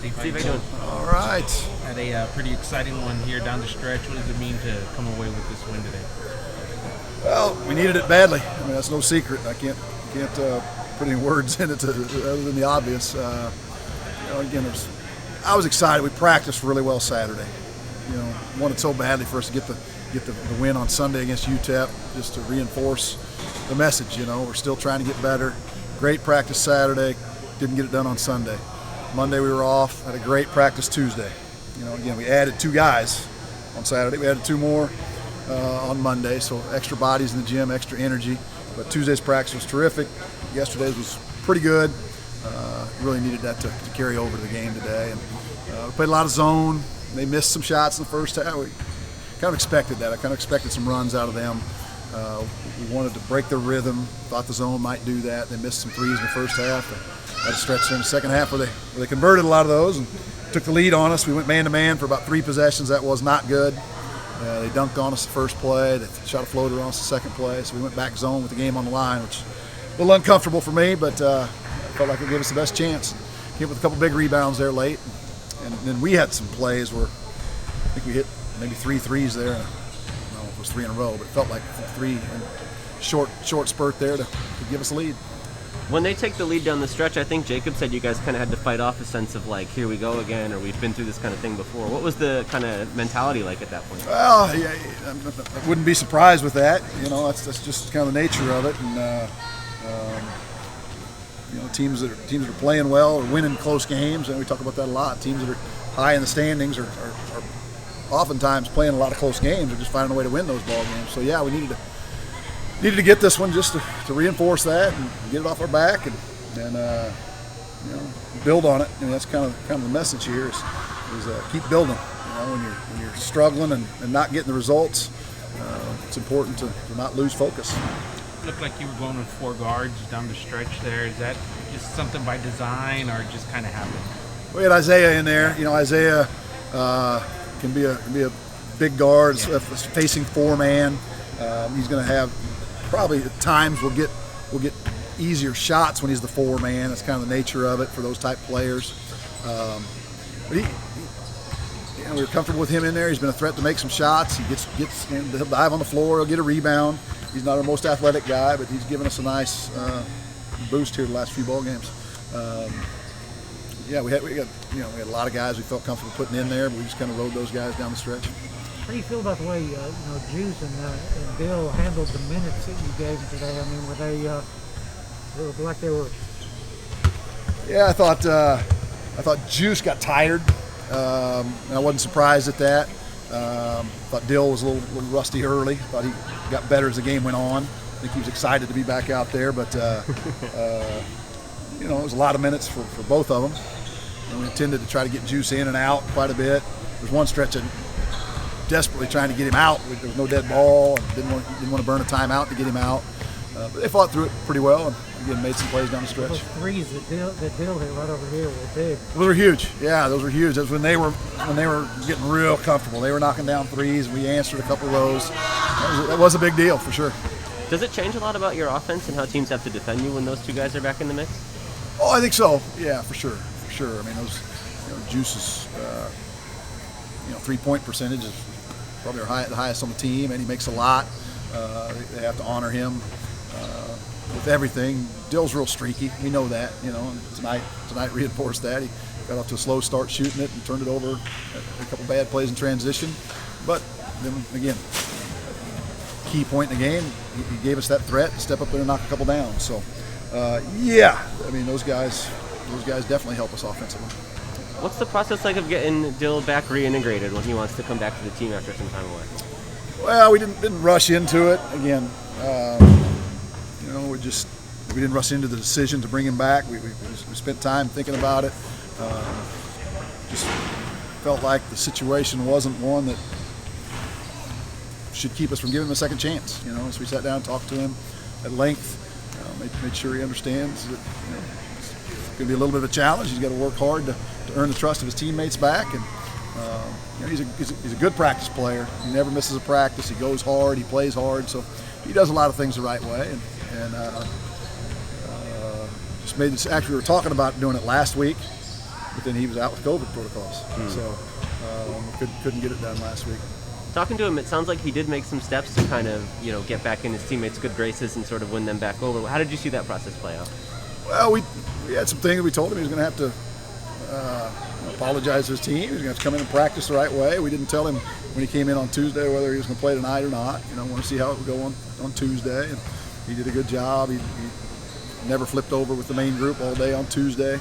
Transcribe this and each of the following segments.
Steve, how you doing? All right. Had a pretty exciting one here down the stretch. What does it mean to come away with this win today? Well, we needed it badly. I mean, that's no secret. I can't put any words in it other than the obvious. Again, I was excited. We practiced really well Saturday. Wanted so badly for us to get the win on Sunday against UTEP, just to reinforce the message. We're still trying to get better. Great practice Saturday. Didn't get it done on Sunday. Monday we were off. Had a great practice Tuesday. Again, we added 2 guys on Saturday. We added 2 more on Monday, so extra bodies in the gym, extra energy. But Tuesday's practice was terrific. Yesterday's was pretty good. Really needed that to carry over to the game today. And we played a lot of zone. They missed some shots in the first half. We kind of expected that. I kind of expected some runs out of them. We wanted to break their rhythm. Thought the zone might do that. They missed some threes in the first half. Had a stretch there in the second half where they converted a lot of those and took the lead on us. We went man-to-man for about 3 possessions. That was not good. They dunked on us the first play. They shot a floater on us the second play. So we went back zone with the game on the line, which was a little uncomfortable for me, but I felt like it gave us the best chance. Came with a couple big rebounds there late. And then we had some plays where I think we hit maybe 3 threes there. I don't know if it was 3 in a row, but it felt like 3 in short spurt there to give us a lead. When they take the lead down the stretch, I think Jacob said you guys kind of had to fight off a sense of like, here we go again, or we've been through this kind of thing before. What was the kind of mentality like at that point? Well, yeah, I wouldn't be surprised with that. That's just kind of the nature of it. And teams that are playing well or winning close games, and we talk about that a lot. Teams that are high in the standings are oftentimes playing a lot of close games or just finding a way to win those ball games. So yeah, we needed to get this one just to reinforce that and get it off our back and build on it. I mean, that's kind of the message here is keep building. When you're struggling and not getting the results, it's important to not lose focus. It looked like you were going with 4 guards down the stretch there. Is that just something by design or just kind of happened? We had Isaiah in there. Isaiah can be a big guard, facing 4-man. He's going to have probably at times we'll get easier shots when he's the 4-man. That's kind of the nature of it for those type players. But we were comfortable with him in there. He's been a threat to make some shots. He'll dive on the floor. He'll get a rebound. He's not our most athletic guy, but he's given us a nice boost here the last few ball games. We had a lot of guys we felt comfortable putting in there, but we just kind of rode those guys down the stretch. How do you feel about the way Juice and Bill handled the minutes that you gave them today? I mean, were they like they were? Yeah, I thought Juice got tired. And I wasn't surprised at that. Thought Dill was a little rusty early. Thought he got better as the game went on. I think he was excited to be back out there, but it was a lot of minutes for both of them. And we intended to try to get Juice in and out quite a bit. There's one stretch of desperately trying to get him out. There was no dead ball, and didn't want to burn a timeout to get him out. But they fought through it pretty well, and again made some plays down the stretch. Those threes that Dill hit right over here were big. Those were huge. Yeah, those were huge. That's when they were getting real comfortable. They were knocking down threes, and we answered a couple of those. That was a big deal for sure. Does it change a lot about your offense and how teams have to defend you when those 2 guys are back in the mix? Oh, I think so. Yeah, for sure. I mean, those Juice's 3-point percentage is probably the highest on the team, and he makes a lot. They have to honor him with everything. Dill's real streaky. We know that, and tonight reinforced that. He got off to a slow start shooting it and turned it over a couple bad plays in transition. But then again, key point in the game, he gave us that threat to step up there and knock a couple down. So, I mean, those guys definitely help us offensively. What's the process like of getting Dill back reintegrated when he wants to come back to the team after some time away? Well, we didn't rush into it. Again, we didn't rush into the decision to bring him back. We spent time thinking about it. Just felt like the situation wasn't one that should keep us from giving him a second chance. So we sat down and talked to him at length. Made sure he understands that it's going to be a little bit of a challenge. He's got to work hard to earn the trust of his teammates back. And he's a good practice player. He never misses a practice. He goes hard. He plays hard. So he does a lot of things the right way. And just made this. Actually, we were talking about doing it last week. but then he was out with COVID protocols, so couldn't get it done last week. Talking to him, it sounds like he did make some steps to kind of, get back in his teammates' good graces and sort of win them back over. How did you see that process play out? Well, we had some things. We told him he was going to have to apologize to his team. He was going to have to come in and practice the right way. We didn't tell him when he came in on Tuesday whether he was going to play tonight or not. Want to see how it would go on Tuesday. And he did a good job. He never flipped over with the main group all day on Tuesday.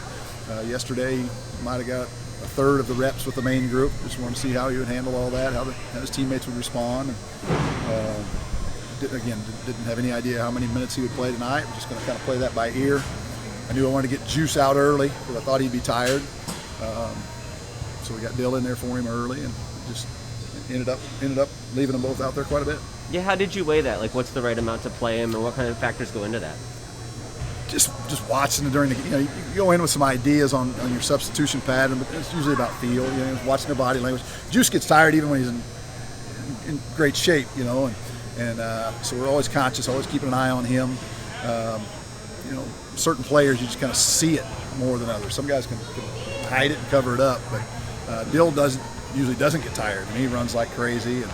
Yesterday, he might have got a third of the reps with the main group. Just wanted to see how he would handle all that, how his teammates would respond. And, didn't have any idea how many minutes he would play tonight. We're just going to kind of play that by ear. I knew I wanted to get Juice out early because I thought he'd be tired. So we got Dill in there for him early, and just ended up leaving them both out there quite a bit. Yeah, how did you weigh that? Like, what's the right amount to play him, and what kind of factors go into that? Just watching it during the you go in with some ideas on your substitution pattern, but it's usually about feel. Watching their body language. Juice gets tired even when he's in great shape, and so we're always conscious, always keeping an eye on him. Certain players you just kind of see it more than others. Some guys can hide it and cover it up, but Dill usually doesn't get tired. He runs like crazy and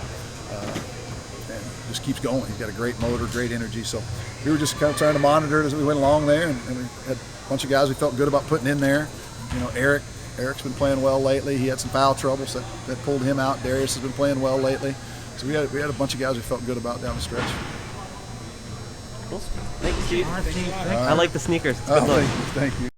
just keeps going. He's got a great motor, great energy. So we were just kind of trying to monitor it as we went along there, and we had a bunch of guys we felt good about putting in there. Eric's been playing well lately. He had some foul troubles that pulled him out. Darius has been playing well lately. So we had a bunch of guys we felt good about down the stretch. Cool. Thank you, Steve. All right, Steve. I like the sneakers. It's good look. Thank you.